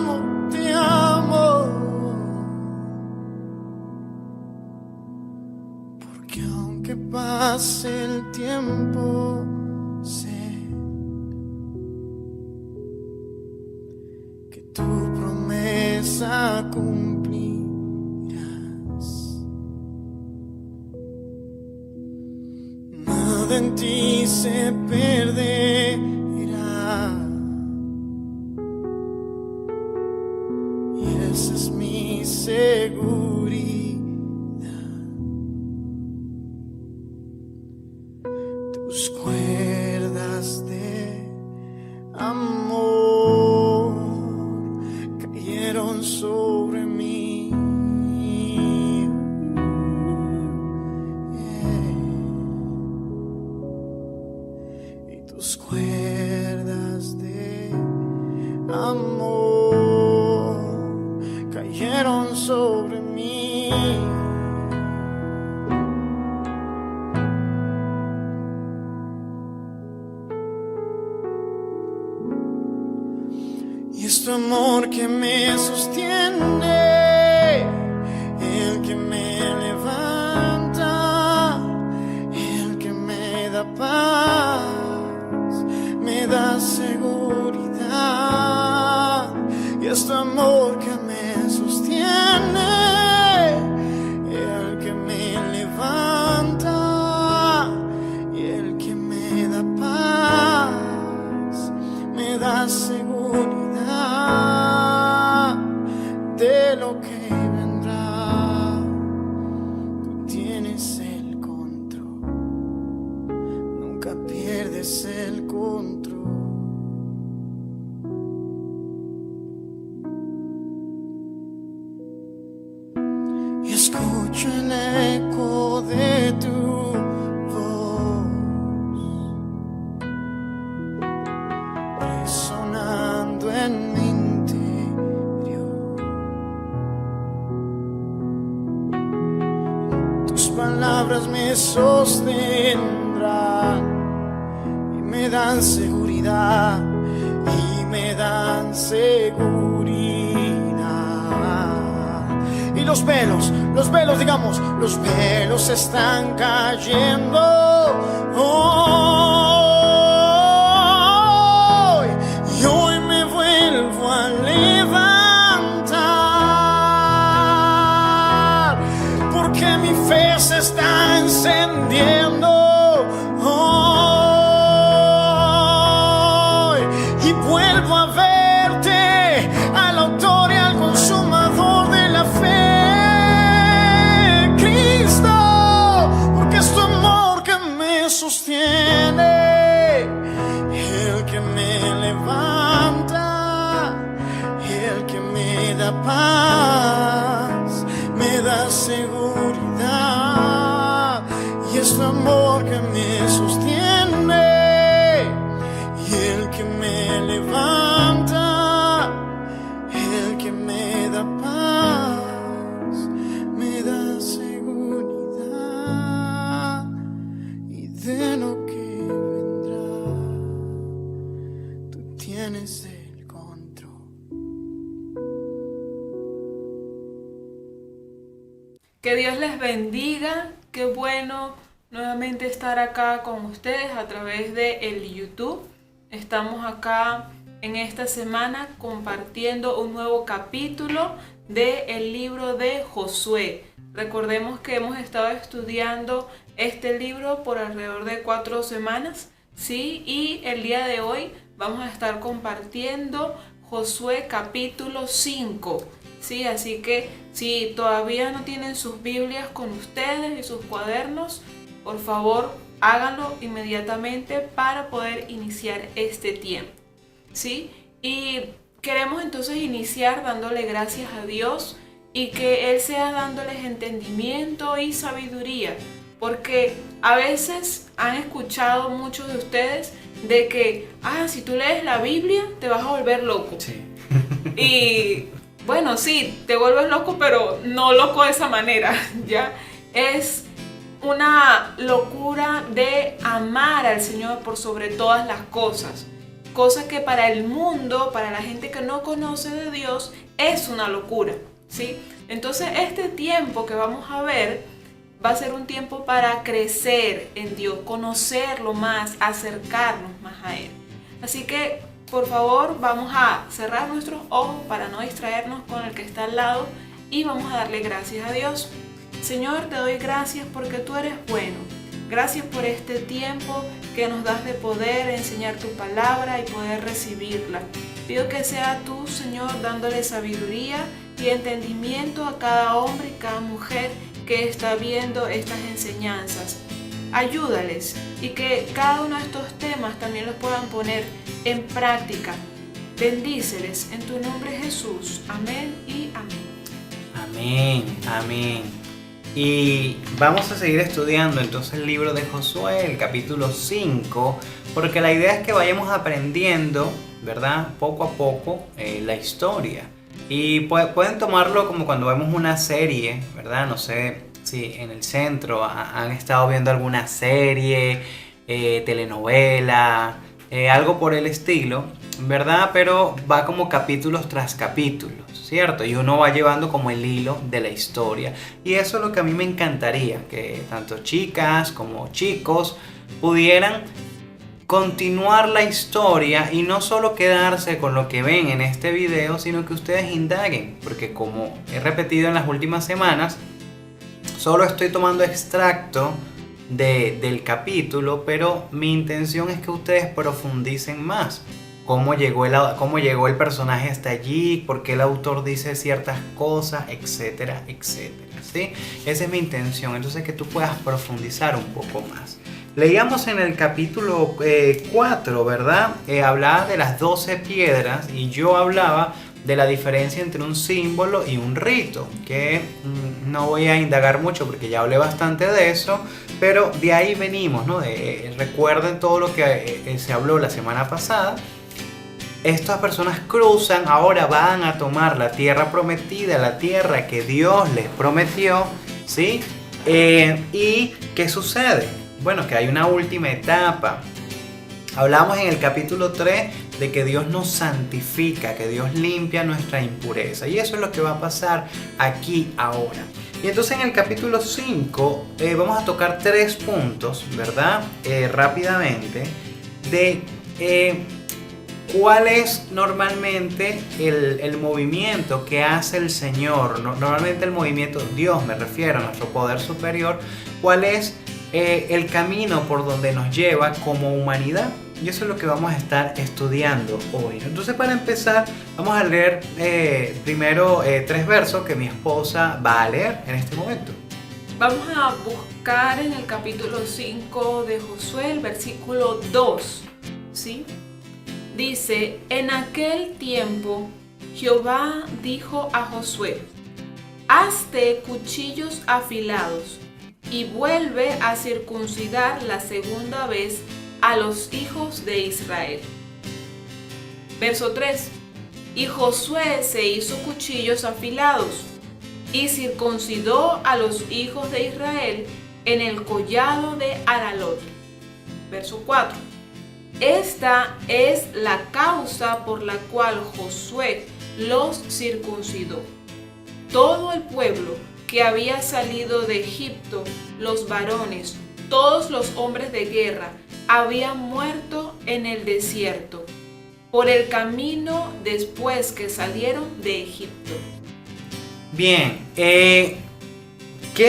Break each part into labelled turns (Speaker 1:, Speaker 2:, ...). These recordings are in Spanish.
Speaker 1: amo, te amo. Porque aunque pase el tiempo, sé que tu promesa cumplirás. Nada en ti se perderá. Y esa es mi seguridad. Tus cuerdas de amor cayeron sobre mí. Y tus cuerdas de amor cayeron sobre mí. Y es tu amor que me sostiene, el que me levanta, el que me da paz, me da seguridad. Y es tu amor que me sostiene, el que me levanta y el que me da paz, me da seguridad de lo que vendrá. Tú tienes el control, nunca pierdes el control. Y escucho el eco de tu voz resonando en mi interior. Tus palabras me sostendrán y me dan seguridad, y me dan seguridad. Y los velos, digamos, los velos están cayendo hoy, y hoy me vuelvo a levantar, porque mi fe se está encendiendo hoy, y vuelvo a verte, al autor y al consumador de la fe. Sostiene, el que me levanta, el que me da paz, me da seguridad. Y es tu amor que me sostiene, y el que me levanta, el que me da paz, me da seguridad de lo que vendrá. Tú tienes el control.
Speaker 2: Que Dios les bendiga. Qué bueno nuevamente estar acá con ustedes a través de el YouTube. Estamos acá en esta semana compartiendo un nuevo capítulo del libro de Josué. Recordemos que hemos estado estudiando este libro por alrededor de 4 semanas, ¿sí? Y el día de hoy vamos a estar compartiendo Josué capítulo 5, ¿sí? Así que si todavía no tienen sus Biblias con ustedes y sus cuadernos, por favor háganlo inmediatamente para poder iniciar este tiempo, ¿sí? Y queremos entonces iniciar dándole gracias a Dios y que Él sea dándoles entendimiento y sabiduría, porque a veces han escuchado muchos de ustedes de que, si tú lees la Biblia te vas a volver loco.
Speaker 3: Sí.
Speaker 2: Y bueno, sí, te vuelves loco, pero no loco de esa manera, ¿ya? Es una locura de amar al Señor por sobre todas las cosas. cosa que para el mundo, para la gente que no conoce de Dios, es una locura, ¿sí? Entonces este tiempo que vamos a ver va a ser un tiempo para crecer en Dios, conocerlo más, acercarnos más a Él. Así que, por favor, vamos a cerrar nuestros ojos para no distraernos con el que está al lado y vamos a darle gracias a Dios. Señor, te doy gracias porque tú eres bueno. Gracias por este tiempo que nos das de poder enseñar tu palabra y poder recibirla. Pido que sea tú, Señor, dándole sabiduría y entendimiento a cada hombre y cada mujer que está viendo estas enseñanzas. Ayúdales y que cada uno de estos temas también los puedan poner en práctica. Bendíceles en tu nombre, Jesús. Amén y amén.
Speaker 3: Amén, amén. Y vamos a seguir estudiando entonces el libro de Josué, el capítulo 5, porque la idea es que vayamos aprendiendo, ¿verdad? Poco a poco la historia. Y pueden tomarlo como cuando vemos una serie, ¿verdad? No sé si en el centro han estado viendo alguna serie, telenovela, algo por el estilo, ¿verdad? Pero va como capítulos tras capítulos, ¿cierto? Y uno va llevando como el hilo de la historia. Y eso es lo que a mí me encantaría, que tanto chicas como chicos pudieran continuar la historia y no solo quedarse con lo que ven en este video, sino que ustedes indaguen, porque como he repetido en las últimas semanas, solo estoy tomando extracto del capítulo, pero mi intención es que ustedes profundicen más. Cómo llegó el personaje hasta allí, por qué el autor dice ciertas cosas, etcétera, etcétera, ¿sí? Esa es mi intención, entonces que tú puedas profundizar un poco más. Leíamos en el capítulo 4, ¿verdad? Hablaba de las 12 piedras y yo hablaba de la diferencia entre un símbolo y un rito, que no voy a indagar mucho porque ya hablé bastante de eso, pero de ahí venimos, ¿no? Recuerden todo lo que se habló la semana pasada. Estas personas cruzan, ahora van a tomar la tierra prometida, la tierra que Dios les prometió, ¿sí? ¿Y qué sucede? Bueno, que hay una última etapa. Hablamos en el capítulo 3 de que Dios nos santifica, que Dios limpia nuestra impureza. Y eso es lo que va a pasar aquí ahora. Y entonces en el capítulo 5 vamos a tocar 3 puntos, ¿verdad? Rápidamente, de cuál es normalmente el movimiento que hace el Señor. Normalmente el movimiento, Dios me refiero, a nuestro poder superior. ¿Cuál es el camino por donde nos lleva como humanidad? Y eso es lo que vamos a estar estudiando hoy. Entonces, para empezar, vamos a leer primero 3 versos que mi esposa va a leer en este momento.
Speaker 2: Vamos a buscar en el capítulo 5 de Josué, el versículo 2, ¿sí? Dice: en aquel tiempo Jehová dijo a Josué: hazte cuchillos afilados y vuelve a circuncidar la segunda vez a los hijos de Israel. Verso 3. Y Josué se hizo cuchillos afilados y circuncidó a los hijos de Israel en el collado de Aralot. Verso 4. Esta es la causa por la cual Josué los circuncidó. Todo el pueblo que había salido de Egipto, los varones, todos los hombres de guerra, habían muerto en el desierto, por el camino después que salieron de Egipto.
Speaker 3: Bien, ¿qué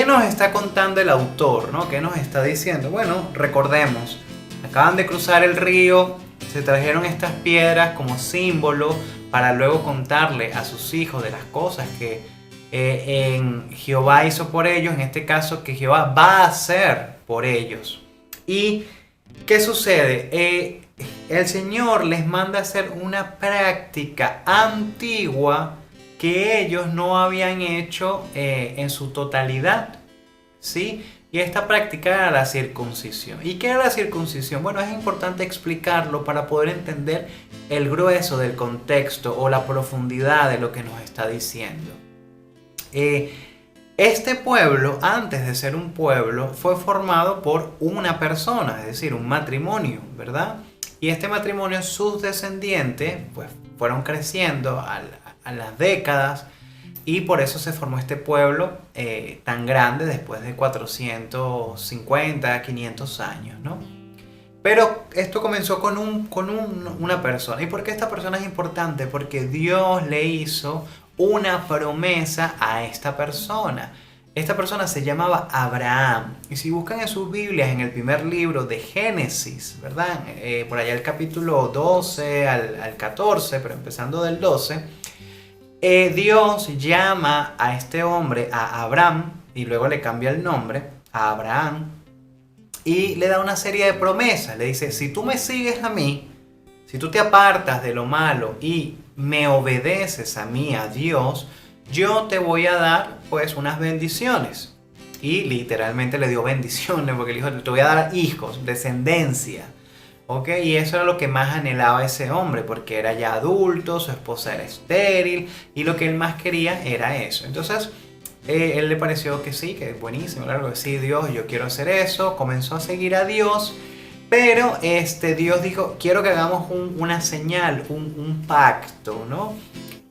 Speaker 3: nos está contando el autor, ¿no? ¿Qué nos está diciendo? Bueno, recordemos, acaban de cruzar el río, se trajeron estas piedras como símbolo para luego contarle a sus hijos de las cosas que Jehová hizo por ellos, en este caso que Jehová va a hacer por ellos. ¿Y qué sucede? El Señor les manda a hacer una práctica antigua que ellos no habían hecho en su totalidad, ¿sí? Y esta práctica era la circuncisión. ¿Y qué era la circuncisión? Bueno, es importante explicarlo para poder entender el grueso del contexto o la profundidad de lo que nos está diciendo. Este pueblo, antes de ser un pueblo, fue formado por una persona, es decir, un matrimonio, ¿verdad? Y este matrimonio, sus descendientes, pues fueron creciendo a las décadas y por eso se formó este pueblo tan grande después de 450, 500 años, ¿no? Pero esto comenzó con una persona. ¿Y por qué esta persona es importante? Porque Dios le hizo una promesa a esta persona. Esta persona se llamaba Abraham. Y si buscan en sus Biblias, en el primer libro de Génesis, ¿verdad? Por allá el capítulo 12 al 14, pero empezando del 12, Dios llama a este hombre, a Abraham, y luego le cambia el nombre, a Abraham, y le da una serie de promesas. Le dice, si tú me sigues a mí, si tú te apartas de lo malo y me obedeces a mí, a Dios, yo te voy a dar pues unas bendiciones. Y literalmente le dio bendiciones porque le dijo, te voy a dar hijos, descendencia. ¿Ok? Y eso era lo que más anhelaba ese hombre, porque era ya adulto, su esposa era estéril y lo que él más quería era eso. Entonces él le pareció que sí, que es buenísimo, claro que sí, Dios, yo quiero hacer eso. Comenzó a seguir a Dios, pero Dios dijo, quiero que hagamos una señal, un pacto, ¿no?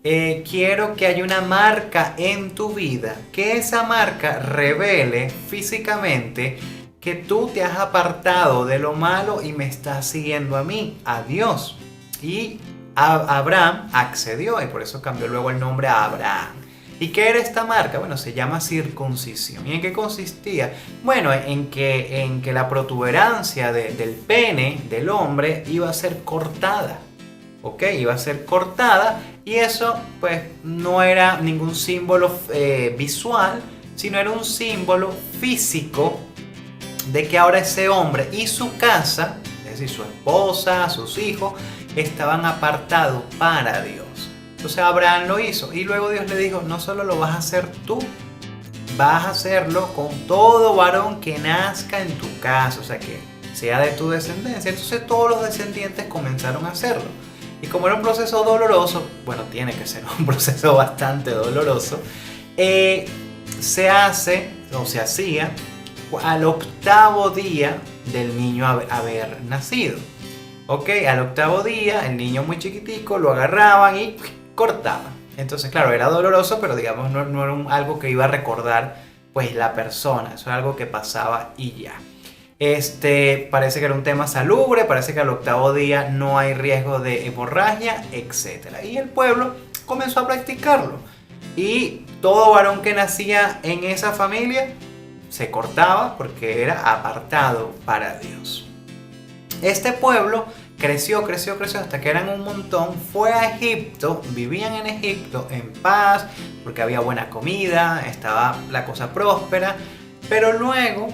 Speaker 3: Quiero que haya una marca en tu vida, que esa marca revele físicamente que tú te has apartado de lo malo y me estás siguiendo a mí, a Dios. Y Abraham accedió y por eso cambió luego el nombre a Abraham. ¿Y qué era esta marca? Bueno, se llama circuncisión. ¿Y en qué consistía? Bueno, en que la protuberancia del pene del hombre iba a ser cortada. ¿Ok? Iba a ser cortada y eso pues no era ningún símbolo visual, sino era un símbolo físico de que ahora ese hombre y su casa, es decir, su esposa, sus hijos, estaban apartados para Dios. Entonces Abraham lo hizo y luego Dios le dijo, no solo lo vas a hacer tú, vas a hacerlo con todo varón que nazca en tu casa, o sea que sea de tu descendencia. Entonces todos los descendientes comenzaron a hacerlo. Y como era un proceso doloroso, bueno, tiene que ser un proceso bastante doloroso, se hacía al 8º día del niño haber nacido. Ok, al 8º día, el niño muy chiquitico, lo agarraban y cortaban. Entonces, claro, era doloroso, pero digamos no era algo que iba a recordar pues la persona. Eso era algo que pasaba y ya. Parece que era un tema salubre, parece que al 8º día no hay riesgo de hemorragia, etc. Y el pueblo comenzó a practicarlo. Y todo varón que nacía en esa familia se cortaba porque era apartado para Dios. Este pueblo creció hasta que eran un montón. Fue a Egipto, vivían en Egipto en paz porque había buena comida, estaba la cosa próspera. Pero luego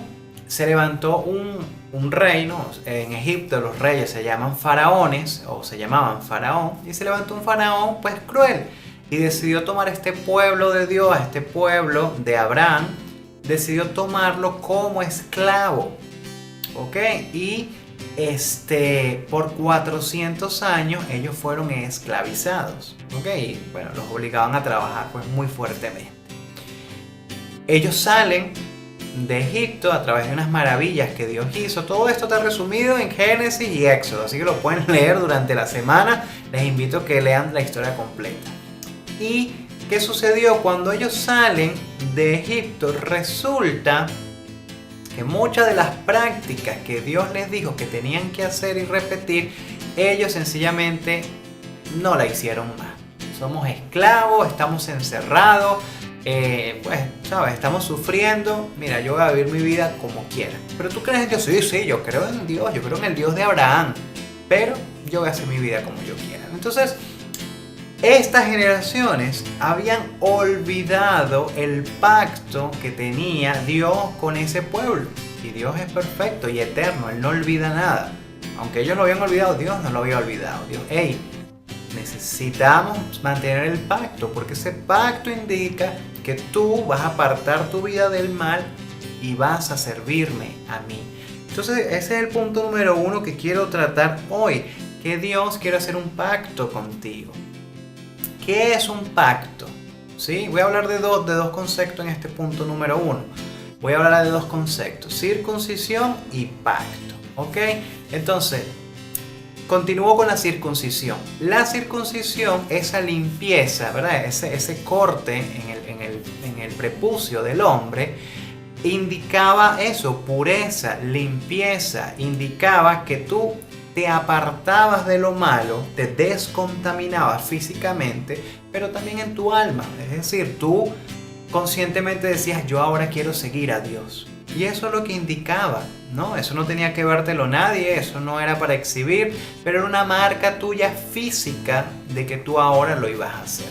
Speaker 3: se levantó un reino. En Egipto los reyes se llaman faraones o se llamaban faraón. Y se levantó un faraón pues cruel y decidió tomar este pueblo de Dios, a este pueblo de Abraham, decidió tomarlo como esclavo, ¿ok? Y por 400 años ellos fueron esclavizados, ¿ok? Y bueno, los obligaban a trabajar pues muy fuertemente. Ellos salen de Egipto a través de unas maravillas que Dios hizo. Todo esto está resumido en Génesis y Éxodo, así que lo pueden leer durante la semana. Les invito a que lean la historia completa. ¿Y qué sucedió? Cuando ellos salen de Egipto, resulta que muchas de las prácticas que Dios les dijo que tenían que hacer y repetir, ellos sencillamente no la hicieron más. Somos esclavos, estamos encerrados, pues, ¿sabes? Estamos sufriendo. Mira, yo voy a vivir mi vida como quiera. ¿Pero tú crees en Dios? Sí, yo creo en Dios, yo creo en el Dios de Abraham, pero yo voy a hacer mi vida como yo quiera. Entonces, estas generaciones habían olvidado el pacto que tenía Dios con ese pueblo. Y Dios es perfecto y eterno, Él no olvida nada. Aunque ellos lo habían olvidado, Dios no lo había olvidado. Dios, necesitamos mantener el pacto, porque ese pacto indica que tú vas a apartar tu vida del mal y vas a servirme a mí. Entonces ese es el punto número 1 que quiero tratar hoy, que Dios quiere hacer un pacto contigo. ¿Qué es un pacto? ¿Sí? Voy a hablar de dos conceptos en este punto número 1. Voy a hablar de dos conceptos, circuncisión y pacto. ¿Ok? Entonces, continúo con la circuncisión. La circuncisión, esa limpieza, ¿verdad? Ese corte en el prepucio del hombre, indicaba eso, pureza, limpieza, indicaba que tú te apartabas de lo malo, te descontaminabas físicamente, pero también en tu alma. Es decir, tú conscientemente decías, yo ahora quiero seguir a Dios. Y eso es lo que indicaba, ¿no? Eso no tenía que vértelo nadie, eso no era para exhibir, pero era una marca tuya física de que tú ahora lo ibas a hacer.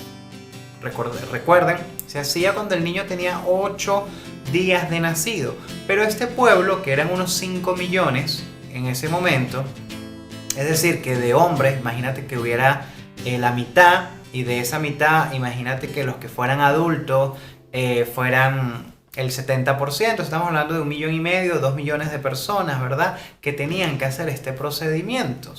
Speaker 3: Recuerden, se hacía cuando el niño tenía 8 días de nacido, pero este pueblo, que eran unos 5 millones en ese momento, es decir, que de hombres, imagínate que hubiera la mitad, y de esa mitad, imagínate que los que fueran adultos fueran el 70%, estamos hablando de 1,5 millones, 2 millones de personas, ¿verdad? Que tenían que hacer este procedimiento.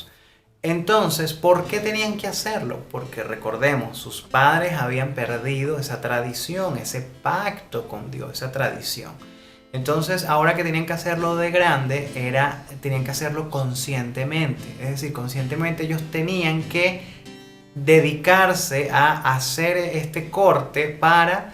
Speaker 3: Entonces, ¿por qué tenían que hacerlo? Porque recordemos, sus padres habían perdido esa tradición, ese pacto con Dios, esa tradición. Entonces, ahora que tenían que hacerlo de grande, tenían que hacerlo conscientemente. Es decir, conscientemente ellos tenían que dedicarse a hacer este corte para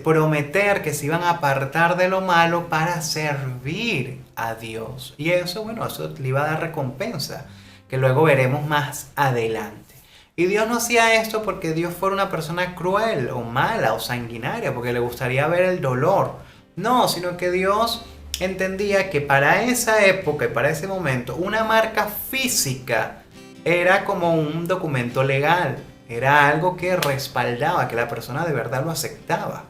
Speaker 3: prometer que se iban a apartar de lo malo para servir a Dios. Y eso, bueno, eso le iba a dar recompensa, que luego veremos más adelante. Y Dios no hacía esto porque Dios fuera una persona cruel o mala o sanguinaria, porque le gustaría ver el dolor. No, sino que Dios entendía que para esa época y para ese momento una marca física era como un documento legal. Era algo que respaldaba, que la persona de verdad lo aceptaba.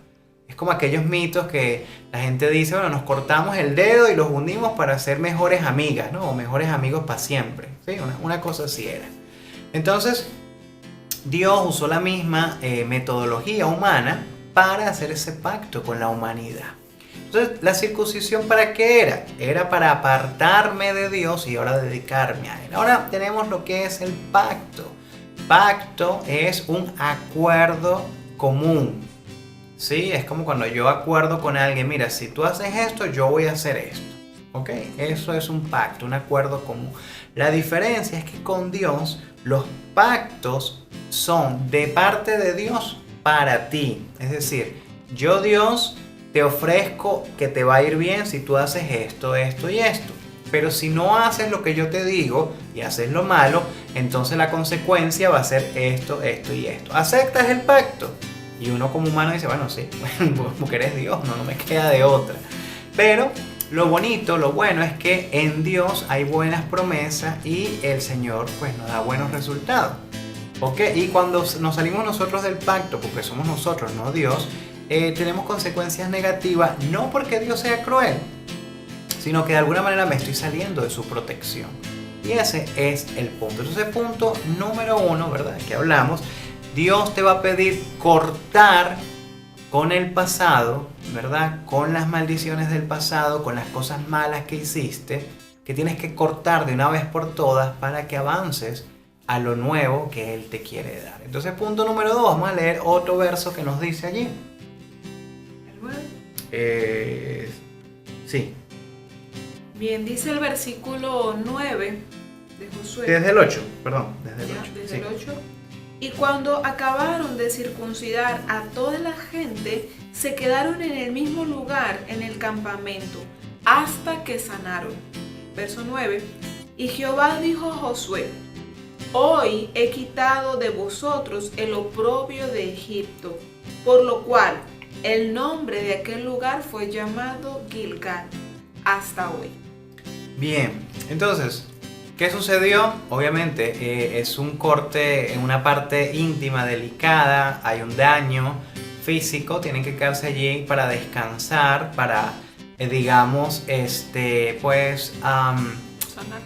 Speaker 3: Es como aquellos mitos que la gente dice, bueno, nos cortamos el dedo y los unimos para ser mejores amigas, ¿no? O mejores amigos para siempre. ¿Sí? Una cosa así era. Entonces, Dios usó la misma metodología humana para hacer ese pacto con la humanidad. Entonces, ¿la circuncisión para qué era? Era para apartarme de Dios y ahora dedicarme a Él. Ahora tenemos lo que es el pacto. Pacto es un acuerdo común. ¿Sí? Es como cuando yo acuerdo con alguien, mira, si tú haces esto, yo voy a hacer esto. ¿Ok? Eso es un pacto, un acuerdo común. La diferencia es que con Dios los pactos son de parte de Dios para ti. Es decir, yo Dios te ofrezco que te va a ir bien si tú haces esto, esto y esto. Pero si no haces lo que yo te digo y haces lo malo, entonces la consecuencia va a ser esto, esto y esto. ¿Aceptas el pacto? Y uno como humano dice, bueno, sí, porque eres Dios, no me queda de otra. Pero lo bonito, lo bueno es que en Dios hay buenas promesas y el Señor pues nos da buenos resultados. ¿Ok? Y cuando nos salimos nosotros del pacto, porque somos nosotros, no Dios, tenemos consecuencias negativas, no porque Dios sea cruel, sino que de alguna manera me estoy saliendo de su protección. Y ese es el punto. Entonces, punto número 1, ¿verdad? Que hablamos, Dios te va a pedir cortar con el pasado, ¿verdad? Con las maldiciones del pasado, con las cosas malas que hiciste, que tienes que cortar de una vez por todas para que avances a lo nuevo que Él te quiere dar. Entonces, punto número 2, vamos a leer otro verso que nos dice allí.
Speaker 2: ¿El 9?
Speaker 3: Sí.
Speaker 2: Bien, dice el versículo 9 de Josué.
Speaker 3: Desde el 8, perdón, desde el 8.
Speaker 2: Desde el 8. Y cuando acabaron de circuncidar a toda la gente, se quedaron en el mismo lugar en el campamento, hasta que sanaron. Verso 9. Y Jehová dijo a Josué: Hoy he quitado de vosotros el oprobio de Egipto, por lo cual el nombre de aquel lugar fue llamado Gilgal hasta hoy.
Speaker 3: Bien, entonces, ¿qué sucedió? Obviamente es un corte en una parte íntima, delicada, hay un daño físico, tienen que quedarse allí para descansar, para, digamos,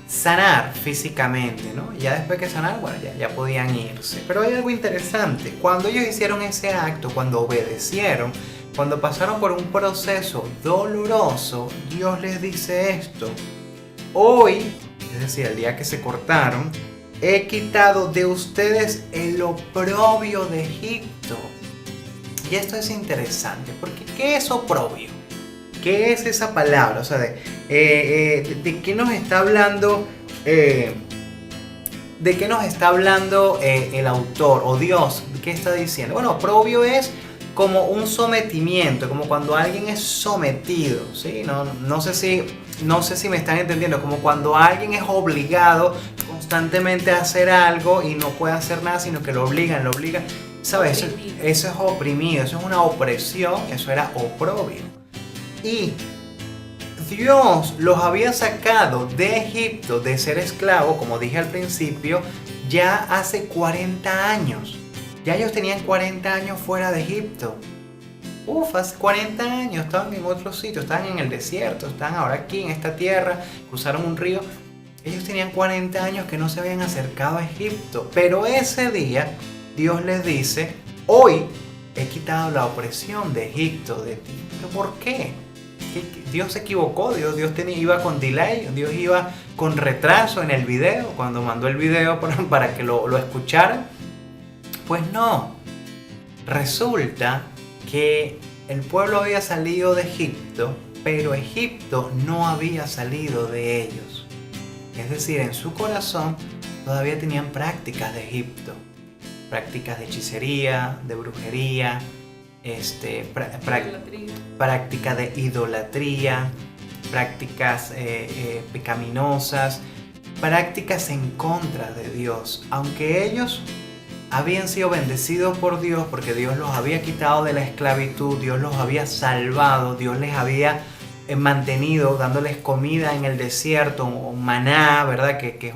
Speaker 3: sanar físicamente, ¿no? Ya después que sanar, bueno, ya podían irse. Pero hay algo interesante, cuando ellos hicieron ese acto, cuando obedecieron, cuando pasaron por un proceso doloroso, Dios les dice esto: hoy, es decir, el día que se cortaron, he quitado de ustedes el oprobio de Egipto. Y esto es interesante, porque ¿qué es oprobio? ¿Qué es esa palabra? O sea, ¿de qué nos está hablando ¿de qué nos está hablando el autor o Dios? ¿Qué está diciendo? Bueno, oprobio es como un sometimiento, como cuando alguien es sometido, ¿sí? No sé si me están entendiendo, como cuando alguien es obligado constantemente a hacer algo y no puede hacer nada, sino que lo obligan, ¿sabes? Eso es oprimido, eso es una opresión, eso era oprobio. Y Dios los había sacado de Egipto, de ser esclavo, como dije al principio, ya hace 40 años. Ya ellos tenían 40 años fuera de Egipto. Hace 40 años estaban en otro sitio, estaban en el desierto, estaban ahora aquí en esta tierra, cruzaron un río. Ellos tenían 40 años que no se habían acercado a Egipto. Pero ese día Dios les dice, hoy he quitado la opresión de Egipto de ti. ¿Por qué? Dios se equivocó, Dios iba con delay, Dios iba con retraso en el video, cuando mandó el video para que lo escucharan. Pues no, resulta que el pueblo había salido de Egipto, pero Egipto no había salido de ellos. Es decir, en su corazón todavía tenían prácticas de Egipto, prácticas de hechicería, de brujería, práctica de idolatría, prácticas pecaminosas, prácticas en contra de Dios. Aunque ellos habían sido bendecidos por Dios porque Dios los había quitado de la esclavitud, Dios los había salvado, Dios les había mantenido dándoles comida en el desierto, un maná, ¿verdad? Que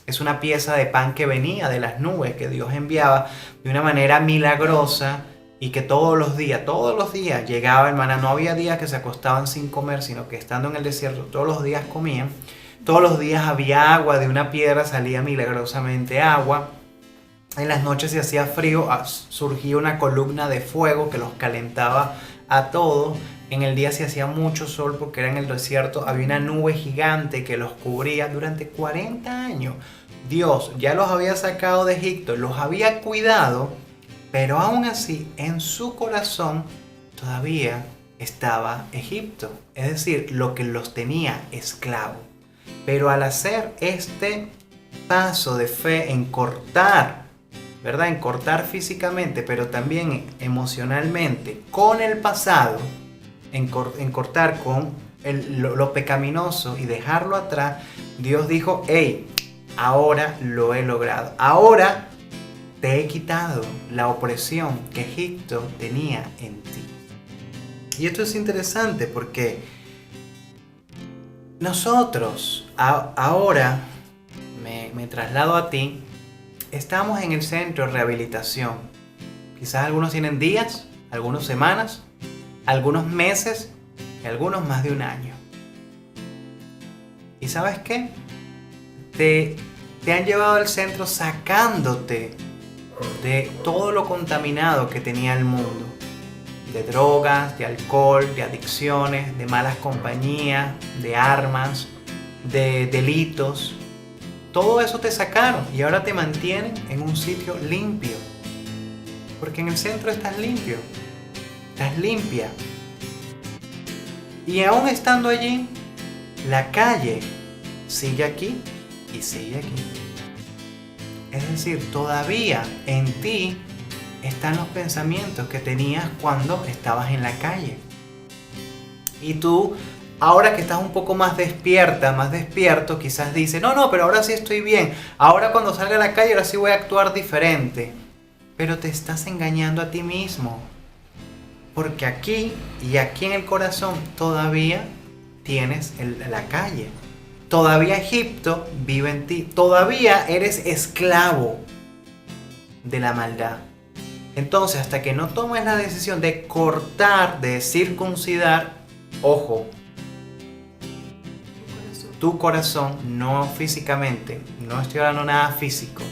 Speaker 3: es una pieza de pan que venía de las nubes que Dios enviaba de una manera milagrosa y que todos los días llegaba el maná. No había días que se acostaban sin comer, sino que estando en el desierto todos los días comían. Todos los días había agua, de una piedra salía milagrosamente agua. En las noches se hacía frío, surgía una columna de fuego que los calentaba a todos. En el día se hacía mucho sol porque era en el desierto. Había una nube gigante que los cubría durante 40 años. Dios ya los había sacado de Egipto, los había cuidado, pero aún así en su corazón todavía estaba Egipto. Es decir, lo que los tenía esclavos. Pero al hacer este paso de fe en cortar, ¿verdad? En cortar físicamente, pero también emocionalmente con el pasado, en cortar con lo pecaminoso y dejarlo atrás, Dios dijo, hey, ahora lo he logrado. Ahora te he quitado la opresión que Egipto tenía en ti. Y esto es interesante porque nosotros, ahora me traslado a ti, estamos en el centro de rehabilitación. Quizás algunos tienen días, algunos semanas, algunos meses y algunos más de un año. ¿Y sabes qué? Te han llevado al centro sacándote de todo lo contaminado que tenía el mundo. De drogas, de alcohol, de adicciones, de malas compañías, de armas, de delitos. Todo eso te sacaron y ahora te mantienen en un sitio limpio. Porque en el centro estás limpio, estás limpia. Y aún estando allí, la calle sigue aquí y sigue aquí. Es decir, todavía en ti están los pensamientos que tenías cuando estabas en la calle. Y tú, ahora que estás un poco más despierta, más despierto, quizás dices, no, pero ahora sí estoy bien. Ahora cuando salga a la calle, ahora sí voy a actuar diferente. Pero te estás engañando a ti mismo. Porque aquí y aquí en el corazón todavía tienes la calle. Todavía Egipto vive en ti. Todavía eres esclavo de la maldad. Entonces, hasta que no tomes la decisión de cortar, de circuncidar, ojo, tu corazón, no físicamente, no estoy hablando nada físico,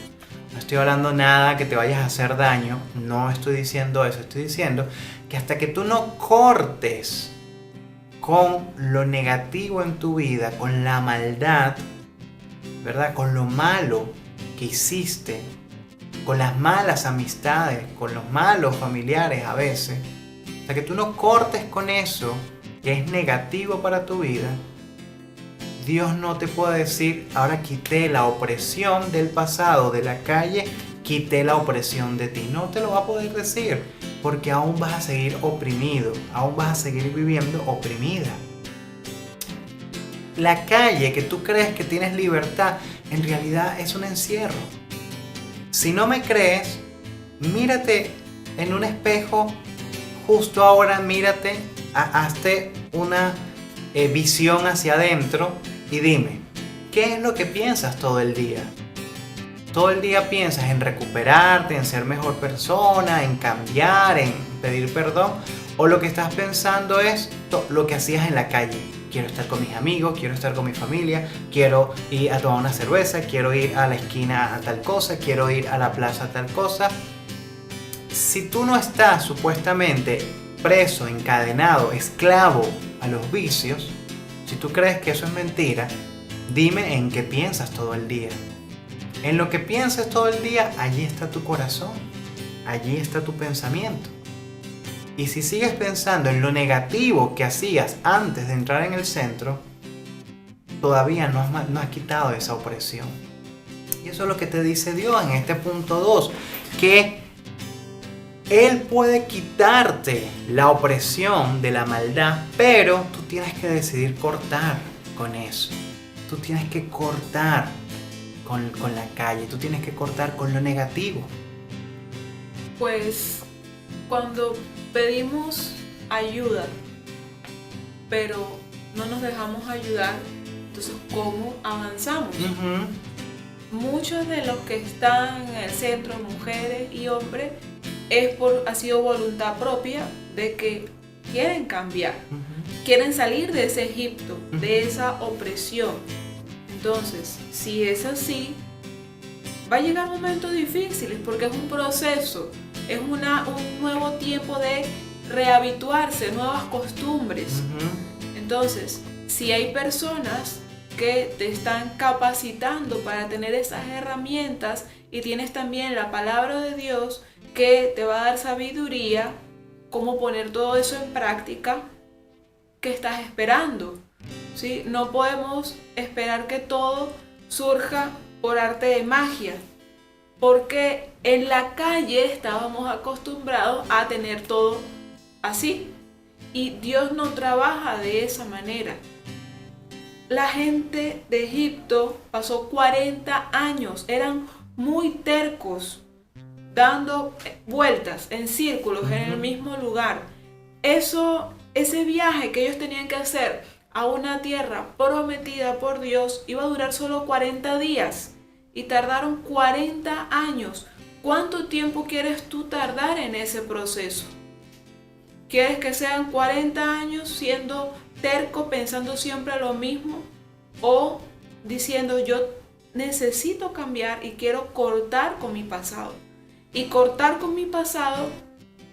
Speaker 3: no estoy hablando nada que te vayas a hacer daño, no estoy diciendo eso, estoy diciendo que hasta que tú no cortes con lo negativo en tu vida, con la maldad, ¿verdad? Con lo malo que hiciste, con las malas amistades, con los malos familiares a veces, hasta que tú no cortes con eso que es negativo para tu vida, Dios no te puede decir, ahora quité la opresión del pasado, de la calle, quité la opresión de ti. No te lo va a poder decir, porque aún vas a seguir oprimido, aún vas a seguir viviendo oprimida. La calle que tú crees que tienes libertad, en realidad es un encierro. Si no me crees, mírate en un espejo justo ahora, mírate, hazte una visión hacia adentro y dime, ¿qué es lo que piensas todo el día? Todo el día piensas en recuperarte, en ser mejor persona, en cambiar, en pedir perdón, o lo que estás pensando es lo que hacías en la calle. Quiero estar con mis amigos, quiero estar con mi familia, quiero ir a tomar una cerveza, quiero ir a la esquina a tal cosa, quiero ir a la plaza a tal cosa. Si tú no estás supuestamente preso, encadenado, esclavo a los vicios, si tú crees que eso es mentira, dime en qué piensas todo el día. En lo que pienses todo el día, allí está tu corazón, allí está tu pensamiento. Y si sigues pensando en lo negativo que hacías antes de entrar en el centro, todavía no has quitado esa opresión. Y eso es lo que te dice Dios en este punto 2, que Él puede quitarte la opresión de la maldad, pero tú tienes que decidir cortar con eso. Tú tienes que cortar con la calle, tú tienes que cortar con lo negativo.
Speaker 2: Pues cuando pedimos ayuda, pero no nos dejamos ayudar, entonces ¿cómo avanzamos? Muchos de los que están en el centro, mujeres y hombres, ha sido voluntad propia de que quieren cambiar, quieren salir de ese Egipto, de esa opresión. Entonces, si es así, va a llegar momentos difíciles porque es un proceso, es un nuevo tiempo de rehabituarse, nuevas costumbres. Entonces, si hay personas que te están capacitando para tener esas herramientas y tienes también la palabra de Dios que te va a dar sabiduría, cómo poner todo eso en práctica, ¿qué estás esperando? ¿Sí? No podemos esperar que todo surja por arte de magia, porque en la calle estábamos acostumbrados a tener todo así, y Dios no trabaja de esa manera. La gente de Egipto pasó 40 años, eran muy tercos, dando vueltas en círculos en el mismo lugar. Ese viaje que ellos tenían que hacer a una tierra prometida por Dios iba a durar solo 40 días y tardaron 40 años. ¿Cuánto tiempo quieres tú tardar en ese proceso? ¿Quieres que sean 40 años siendo terco, pensando siempre lo mismo? ¿O diciendo yo necesito cambiar y quiero cortar con mi pasado? Y cortar con mi pasado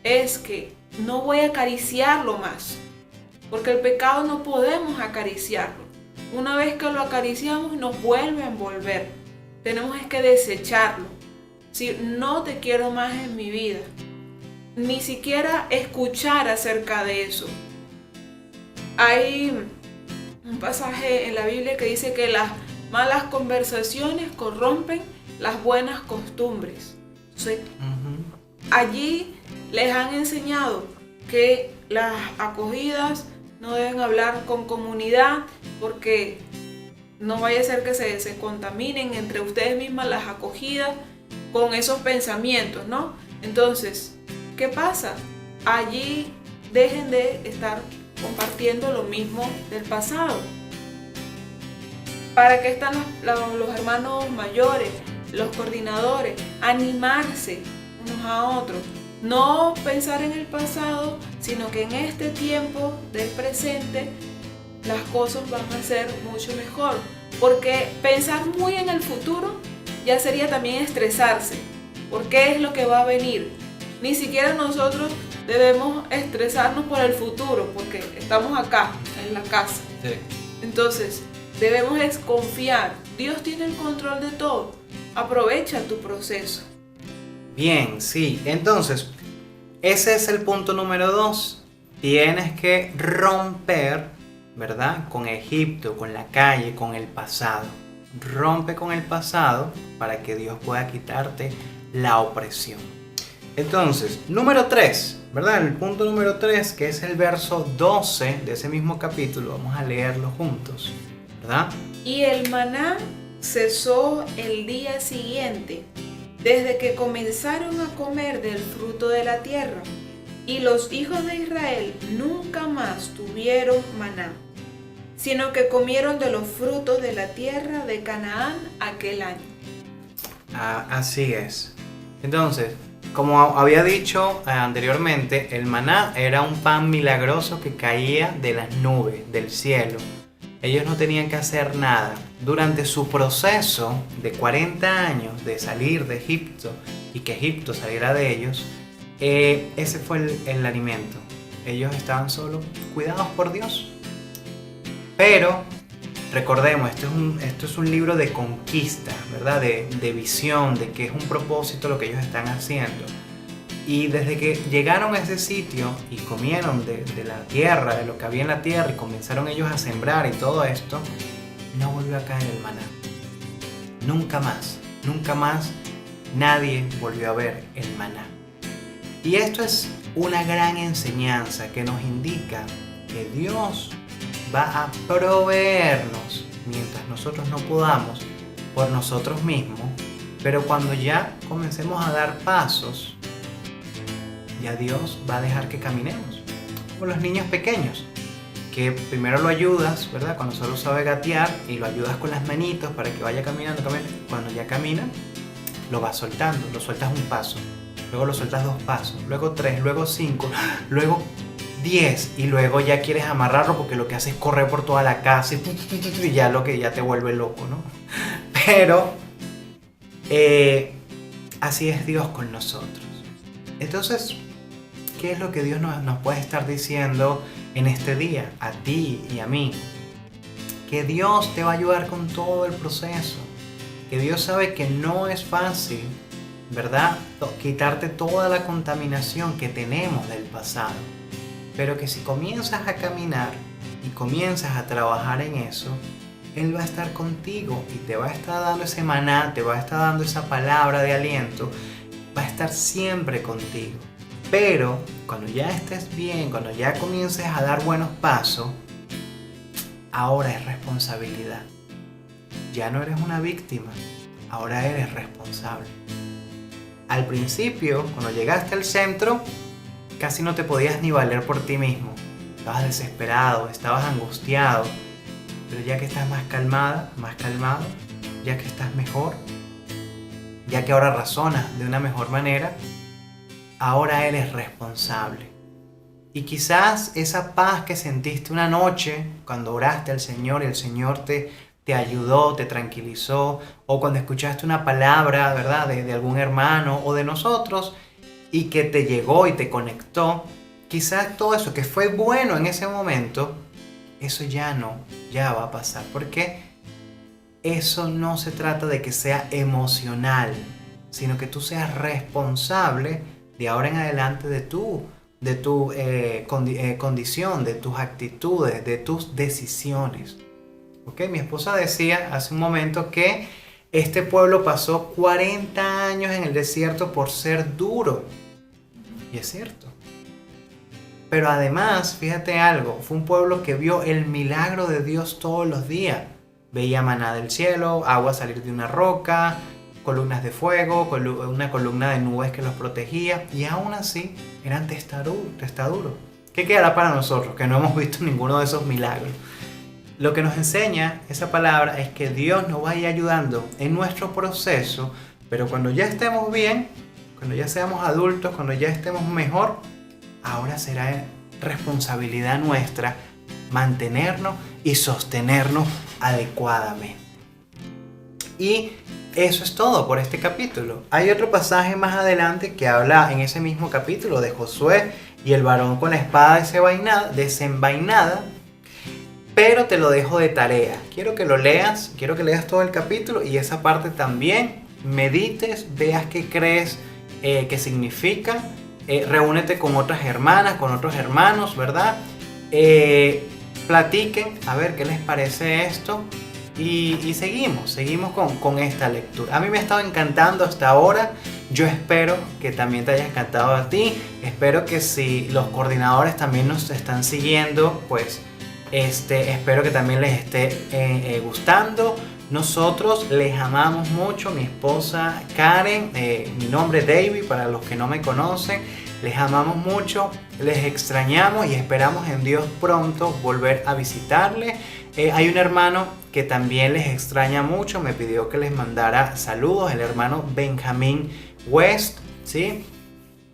Speaker 2: es que no voy a acariciarlo más, porque el pecado no podemos acariciarlo. Una vez que lo acariciamos nos vuelve a envolver. Tenemos que desecharlo. Si no te quiero más en mi vida, ni siquiera escuchar acerca de eso. Hay un pasaje en la Biblia que dice que las malas conversaciones corrompen las buenas costumbres. Entonces, allí les han enseñado que las acogidas no deben hablar con comunidad porque no vaya a ser que se contaminen entre ustedes mismas las acogidas con esos pensamientos, ¿no? Entonces, ¿qué pasa? Allí dejen de estar compartiendo lo mismo del pasado. ¿Para qué están los hermanos mayores, los coordinadores? Animarse unos a otros. No pensar en el pasado, sino que en este tiempo del presente las cosas van a ser mucho mejor. Porque pensar muy en el futuro ya sería también estresarse. ¿Por qué es lo que va a venir? Ni siquiera nosotros debemos estresarnos por el futuro, porque estamos acá, en la casa.
Speaker 3: Sí.
Speaker 2: Entonces, debemos confiar. Dios tiene el control de todo. Aprovecha tu proceso.
Speaker 3: Bien, sí. Entonces, ese es el punto número 2. Tienes que romper ¿verdad? Con Egipto, con la calle, con el pasado. Rompe con el pasado para que Dios pueda quitarte la opresión. Entonces, número 3, ¿verdad? El punto número 3, que es el verso 12 de ese mismo capítulo, vamos a leerlo juntos, ¿verdad?
Speaker 2: Y el maná cesó el día siguiente, desde que comenzaron a comer del fruto de la tierra, y los hijos de Israel nunca más tuvieron maná, sino que comieron de los frutos de la tierra de Canaán aquel año.
Speaker 3: Así es. Entonces, como había dicho anteriormente, el maná era un pan milagroso que caía de las nubes, del cielo. Ellos no tenían que hacer nada. Durante su proceso de 40 años de salir de Egipto y que Egipto saliera de ellos, ese fue el alimento. Ellos estaban solo cuidados por Dios. Pero recordemos, esto es un libro de conquista, ¿verdad? De visión, de que es un propósito lo que ellos están haciendo. Y desde que llegaron a ese sitio y comieron de la tierra, de lo que había en la tierra, y comenzaron ellos a sembrar y todo esto, no volvió a caer el maná. Nunca más nadie volvió a ver el maná. Y esto es una gran enseñanza que nos indica que Dios va a proveernos mientras nosotros no podamos por nosotros mismos, pero cuando ya comencemos a dar pasos, ya Dios va a dejar que caminemos. Como los niños pequeños, que primero lo ayudas, ¿verdad? Cuando solo sabe gatear, y lo ayudas con las manitos para que vaya caminando. Cuando ya camina, lo vas soltando, lo sueltas un paso, luego lo sueltas 2 pasos, luego 3, luego 5, luego 10, y luego ya quieres amarrarlo porque lo que hace es correr por toda la casa y ya lo que ya te vuelve loco, ¿no? Pero así es Dios con nosotros. Entonces, ¿qué es lo que Dios nos puede estar diciendo en este día? A ti y a mí. Que Dios te va a ayudar con todo el proceso. Que Dios sabe que no es fácil, ¿verdad? Quitarte toda la contaminación que tenemos del pasado. Pero que si comienzas a caminar y comienzas a trabajar en eso, Él va a estar contigo y te va a estar dando ese maná, te va a estar dando esa palabra de aliento, va a estar siempre contigo. Pero cuando ya estés bien, cuando ya comiences a dar buenos pasos, ahora es responsabilidad. Ya no eres una víctima, ahora eres responsable. Al principio, cuando llegaste al centro, casi no te podías ni valer por ti mismo. Estabas desesperado, estabas angustiado. Pero ya que estás más calmada, más calmado, ya que estás mejor, ya que ahora razonas de una mejor manera, ahora eres responsable. Y quizás esa paz que sentiste una noche cuando oraste al Señor y el Señor te ayudó, te tranquilizó, o cuando escuchaste una palabra, ¿verdad?, de algún hermano o de nosotros, y que te llegó y te conectó, quizás todo eso que fue bueno en ese momento, eso ya va a pasar, porque eso no se trata de que sea emocional, sino que tú seas responsable de ahora en adelante de tu condición, de tus actitudes, de tus decisiones. ¿Okay? Mi esposa decía hace un momento que este pueblo pasó 40 años en el desierto por ser duro. Y es cierto. Pero además, fíjate algo, fue un pueblo que vio el milagro de Dios todos los días. Veía maná del cielo, agua salir de una roca, columnas de fuego, una columna de nubes que los protegía, y aún así eran testaduros. ¿Qué quedará para nosotros que no hemos visto ninguno de esos milagros? Lo que nos enseña esa palabra es que Dios nos va a ir ayudando en nuestro proceso, pero cuando ya estemos bien, cuando ya seamos adultos, cuando ya estemos mejor, ahora será responsabilidad nuestra mantenernos y sostenernos adecuadamente. Y eso es todo por este capítulo. Hay otro pasaje más adelante que habla en ese mismo capítulo de Josué y el varón con la espada desenvainada, pero te lo dejo de tarea. Quiero que lo leas, quiero que leas todo el capítulo y esa parte también, medites, veas qué crees que significa. Reúnete con otras hermanas, con otros hermanos, ¿verdad? platiquen a ver qué les parece esto. Y seguimos con esta lectura. A mí me ha estado encantando hasta ahora. Yo espero que también te haya encantado a ti. Espero que si los coordinadores también nos están siguiendo, pues espero que también les esté gustando. Nosotros les amamos mucho, mi esposa Karen, mi nombre es David para los que no me conocen. Les amamos mucho, les extrañamos y esperamos en Dios pronto volver a visitarles. Hay un hermano que también les extraña mucho, me pidió que les mandara saludos, el hermano Benjamín West, ¿sí?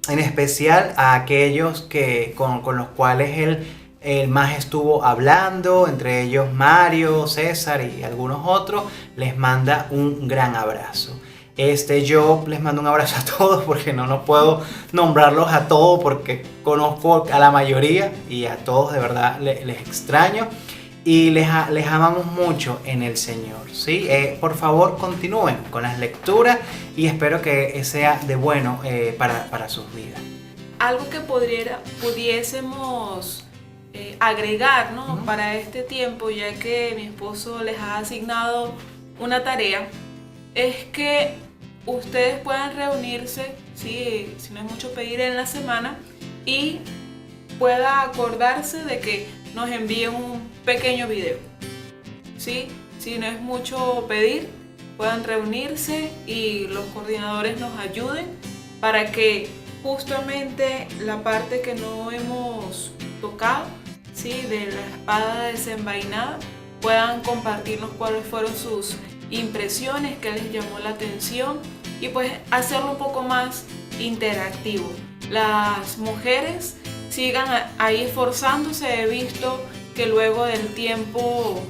Speaker 3: En especial a aquellos con los cuales él más estuvo hablando, entre ellos Mario, César y algunos otros. Les manda un gran abrazo. Yo les mando un abrazo a todos porque no puedo nombrarlos a todos porque conozco a la mayoría y a todos de verdad les extraño y les amamos mucho en el Señor, ¿sí? Por favor continúen con las lecturas y espero que sea de bueno para sus vidas.
Speaker 2: Algo que pudiésemos agregar, ¿no? Para este tiempo, ya que mi esposo les ha asignado una tarea, es que ustedes puedan reunirse, ¿sí? Si no es mucho pedir, en la semana, y pueda acordarse de que nos envíen un pequeño video, ¿sí? Si no es mucho pedir, puedan reunirse y los coordinadores nos ayuden para que justamente la parte que no hemos tocado, ¿sí? De la espada desenvainada, puedan compartirnos cuáles fueron sus impresiones, que les llamó la atención y pues hacerlo un poco más interactivo. Las mujeres sigan ahí esforzándose. He visto que luego del tiempo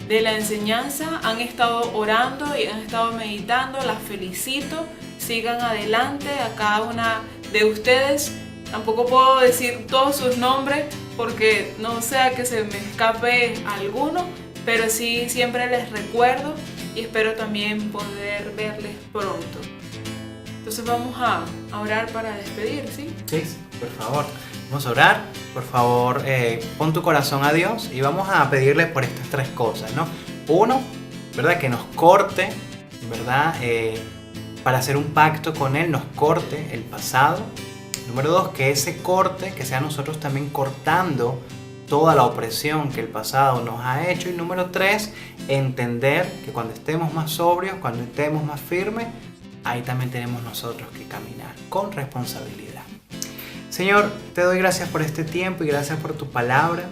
Speaker 2: de la enseñanza han estado orando y han estado meditando. Las felicito, sigan adelante. A cada una de ustedes, tampoco puedo decir todos sus nombres porque no sea que se me escape alguno, pero sí siempre les recuerdo y espero también poder verles pronto. Entonces vamos a orar para despedir, ¿sí?
Speaker 3: Sí, por favor. Vamos a orar. Por favor, pon tu corazón a Dios y vamos a pedirle por estas tres cosas, ¿no? Uno, ¿verdad? Que nos corte, ¿verdad? Para hacer un pacto con Él, nos corte el pasado. Número dos, que ese corte, que sea nosotros también cortando toda la opresión que el pasado nos ha hecho. Y número tres, entender que cuando estemos más sobrios, cuando estemos más firmes, ahí también tenemos nosotros que caminar con responsabilidad. Señor, te doy gracias por este tiempo y gracias por tu palabra.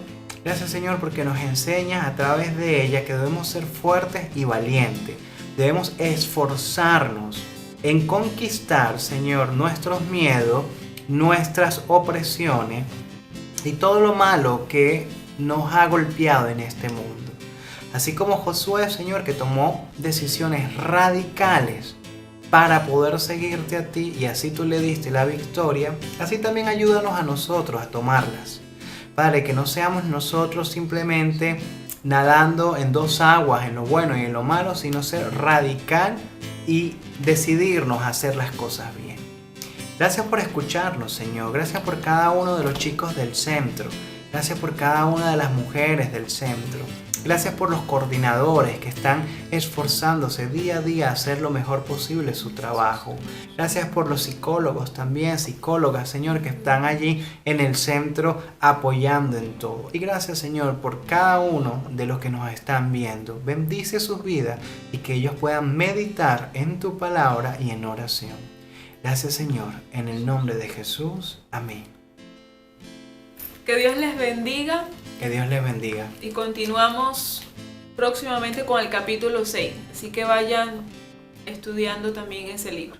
Speaker 3: Gracias, Señor, porque nos enseñas a través de ella que debemos ser fuertes y valientes. Debemos esforzarnos en conquistar, Señor, nuestros miedos, nuestras opresiones y todo lo malo que nos ha golpeado en este mundo. Así como Josué, Señor, que tomó decisiones radicales para poder seguirte a ti y así tú le diste la victoria, así también ayúdanos a nosotros a tomarlas. Padre, que no seamos nosotros simplemente nadando en dos aguas, en lo bueno y en lo malo, sino ser radical y decidirnos a hacer las cosas bien. Gracias por escucharnos, Señor. Gracias por cada uno de los chicos del centro. Gracias por cada una de las mujeres del centro. Gracias por los coordinadores que están esforzándose día a día a hacer lo mejor posible su trabajo. Gracias por los psicólogos también, psicólogas, Señor, que están allí en el centro apoyando en todo. Y gracias, Señor, por cada uno de los que nos están viendo. Bendice sus vidas y que ellos puedan meditar en tu palabra y en oración. Gracias, Señor, en el nombre de Jesús. Amén.
Speaker 2: Que Dios les bendiga.
Speaker 3: Que Dios les bendiga.
Speaker 2: Y continuamos próximamente con el capítulo 6. Así que vayan estudiando también ese libro.